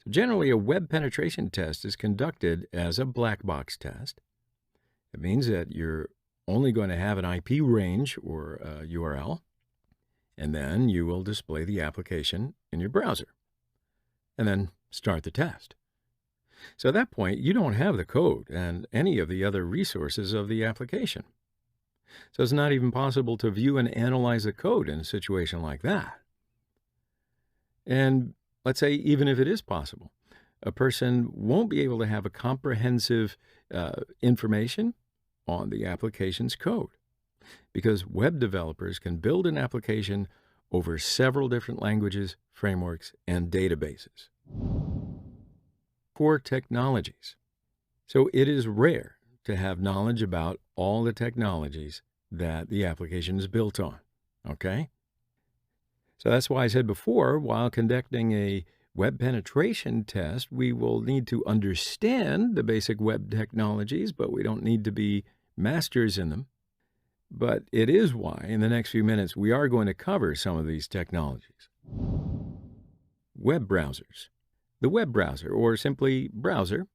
Generally, a web penetration test is conducted as a black box test. It means that you're only going to have an IP range or a URL, and then you will display the application in your browser, and then start the test. So at that point, you don't have the code and any of the other resources of the application. So it's not even possible to view and analyze the code in a situation like that. And let's say even if it is possible, a person won't be able to have a comprehensive information on the application's code because web developers can build an application over several different languages, frameworks, and databases. Core technologies. So it is rare to have knowledge about all the technologies that the application is built on, okay? So that's why I said before, while conducting a web penetration test, we will need to understand the basic web technologies, but we don't need to be masters in them. But it is why, in the next few minutes, we are going to cover some of these technologies. Web browsers. The web browser, or simply browser,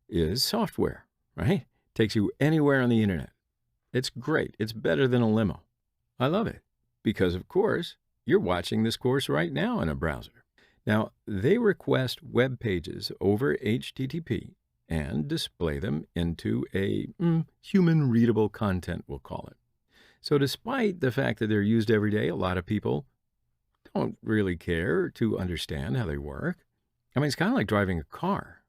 is software, right? Takes you anywhere on the internet. It's great. It's better than a limo. I love it because, of course, you're watching this course right now in a browser. Now, they request web pages over HTTP and display them into a human-readable content, we'll call it. So despite the fact that they're used every day, a lot of people don't really care to understand how they work. I mean, it's kind of like driving a car.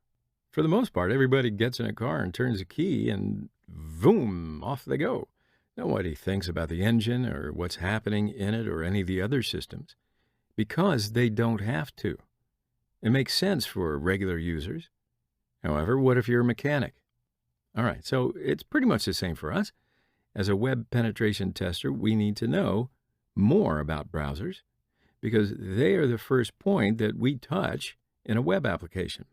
For the most part, everybody gets in a car and turns a key and boom, off they go. Nobody thinks about the engine or what's happening in it or any of the other systems because they don't have to. It makes sense for regular users. However, what if you're a mechanic? All right, so it's pretty much the same for us. As a web penetration tester, we need to know more about browsers because they are the first point that we touch in a web application.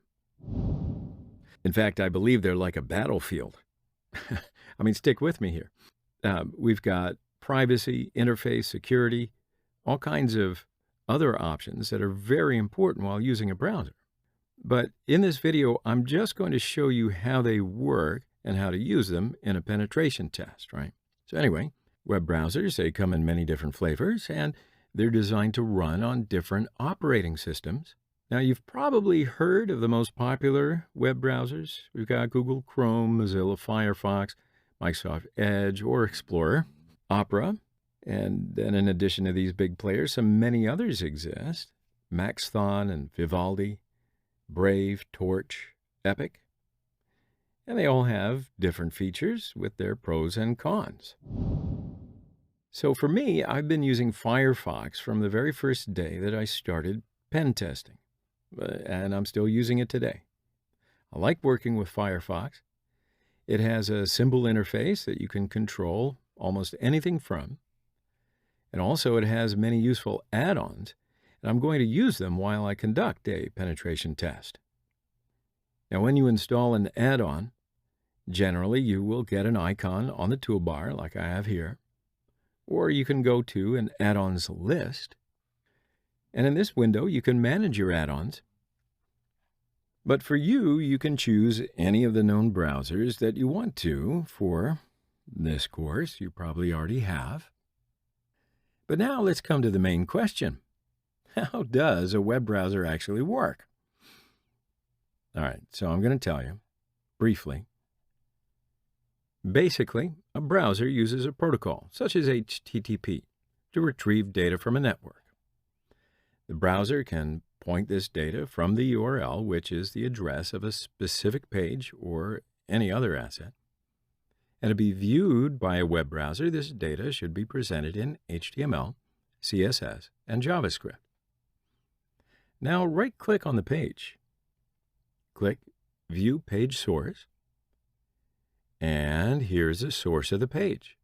In fact, I believe they're like a battlefield. I mean, stick with me here. We've got privacy, interface, security, all kinds of other options that are very important while using a browser. But in this video, I'm just going to show you how they work and how to use them in a penetration test, right? So anyway, web browsers, they come in many different flavors, and they're designed to run on different operating systems. Now, you've probably heard of the most popular web browsers. We've got Google Chrome, Mozilla Firefox, Microsoft Edge, or Explorer, Opera, and then in addition to these big players, many others exist. Maxthon and Vivaldi, Brave, Torch, Epic. And they all have different features with their pros and cons. So for me, I've been using Firefox from the very first day that I started pen testing, and I'm still using it today. I like working with Firefox. It has a simple interface that you can control almost anything from. And also it has many useful add-ons, and I'm going to use them while I conduct a penetration test. Now, when you install an add-on, generally you will get an icon on the toolbar like I have here, or you can go to an add-ons list. And in this window, you can manage your add-ons. But for you, you can choose any of the known browsers that you want to for this course. You probably already have. But now let's come to the main question. How does a web browser actually work? All right, so I'm going to tell you briefly. Basically, a browser uses a protocol, such as HTTP, to retrieve data from a network. The browser can point this data from the URL, which is the address of a specific page or any other asset. And to be viewed by a web browser, this data should be presented in HTML, CSS, and JavaScript. Now right-click on the page. Click View Page Source. And here's the source of the page.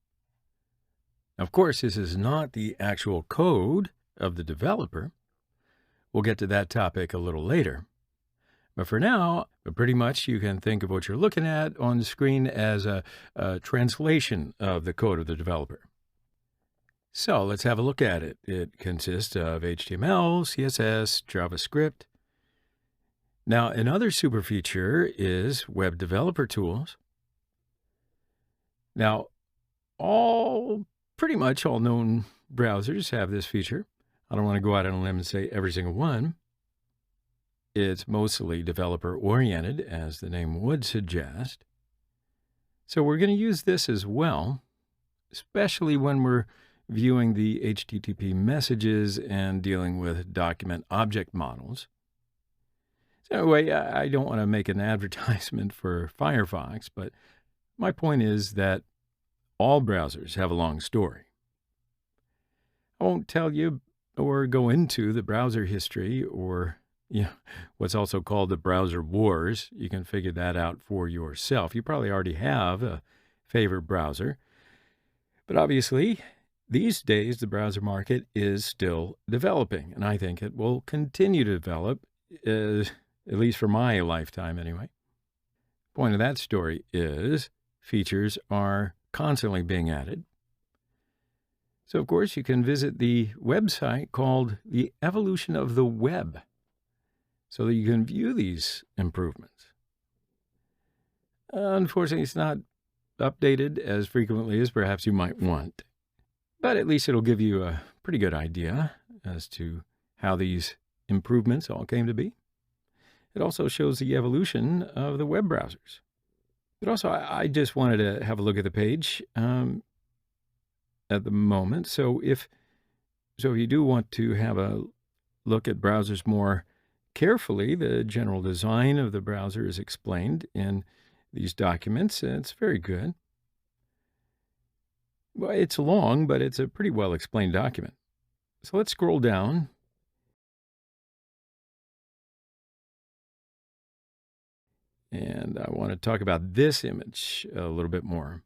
Of course, this is not the actual code of the developer. We'll get to that topic a little later. But for now, pretty much you can think of what you're looking at on the screen as a translation of the code of the developer. So let's have a look at it. It consists of HTML, CSS, JavaScript. Now, another super feature is Web Developer Tools. Now, pretty much all known browsers have this feature. I don't want to go out on a limb and say every single one. It's mostly developer-oriented, as the name would suggest. So we're going to use this as well, especially when we're viewing the HTTP messages and dealing with document object models. So anyway, I don't want to make an advertisement for Firefox, but my point is that all browsers have a long story. I won't tell you or go into the browser history or what's also called the browser wars. You can figure that out for yourself. You probably already have a favorite browser. But obviously, these days, the browser market is still developing, and I think it will continue to develop, at least for my lifetime anyway. Point of that story is features are constantly being added. So, of course, you can visit the website called The Evolution of the Web so that you can view these improvements. Unfortunately, it's not updated as frequently as perhaps you might want, but at least it'll give you a pretty good idea as to how these improvements all came to be. It also shows the evolution of the web browsers. But also, I just wanted to have a look at the page at the moment. So if you do want to have a look at browsers more carefully, the general design of the browser is explained in these documents, and it's very good. Well, it's long, but it's a pretty well-explained document. So let's scroll down. And I want to talk about this image a little bit more.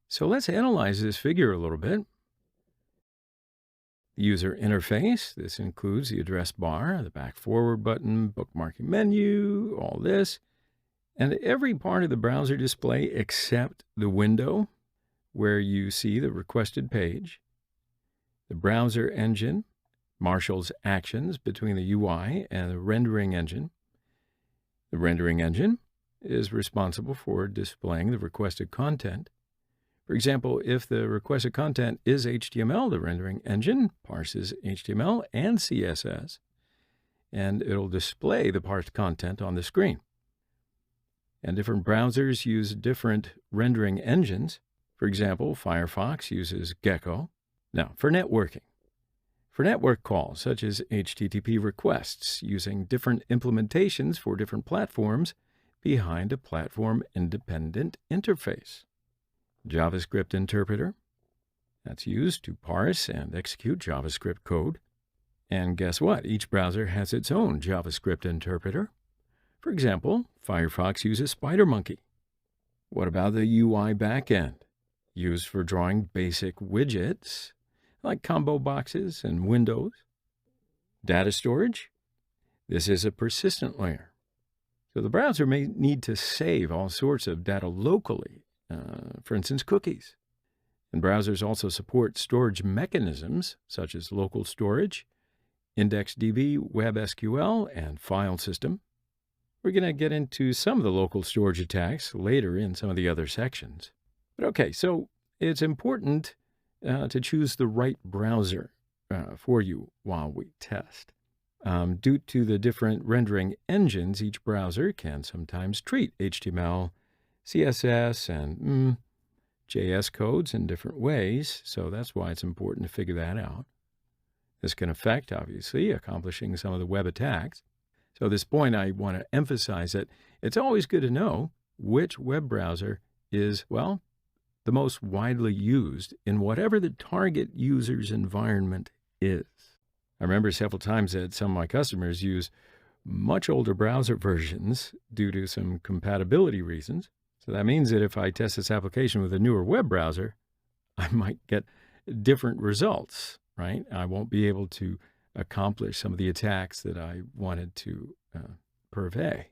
So let's analyze this figure a little bit. The user interface, this includes the address bar, the back forward button, bookmarking menu, all this, and every part of the browser display except the window where you see the requested page, the browser engine, marshals actions between the UI and the rendering engine. The rendering engine is responsible for displaying the requested content. For example, if the requested content is HTML, the rendering engine parses HTML and CSS, and it'll display the parsed content on the screen. And different browsers use different rendering engines. For example, Firefox uses Gecko. Now, for networking. For network calls, such as HTTP requests, using different implementations for different platforms behind a platform-independent interface. JavaScript interpreter, that's used to parse and execute JavaScript code. And guess what? Each browser has its own JavaScript interpreter. For example, Firefox uses SpiderMonkey. What about the UI backend? Used for drawing basic widgets like combo boxes and windows. Data storage? This is a persistent layer. So the browser may need to save all sorts of data locally, for instance, cookies. And browsers also support storage mechanisms such as local storage, IndexedDB, WebSQL, and file system. We're going to get into some of the local storage attacks later in some of the other sections. But okay, so it's important to choose the right browser for you while we test. Due to the different rendering engines, each browser can sometimes treat HTML, CSS, and JS codes in different ways, so that's why it's important to figure that out. This can affect, obviously, accomplishing some of the web attacks. So at this point, I want to emphasize that it's always good to know which web browser is, well, the most widely used in whatever the target user's environment is. I remember several times that some of my customers use much older browser versions due to some compatibility reasons. So that means that if I test this application with a newer web browser, I might get different results, right? I won't be able to accomplish some of the attacks that I wanted to purvey.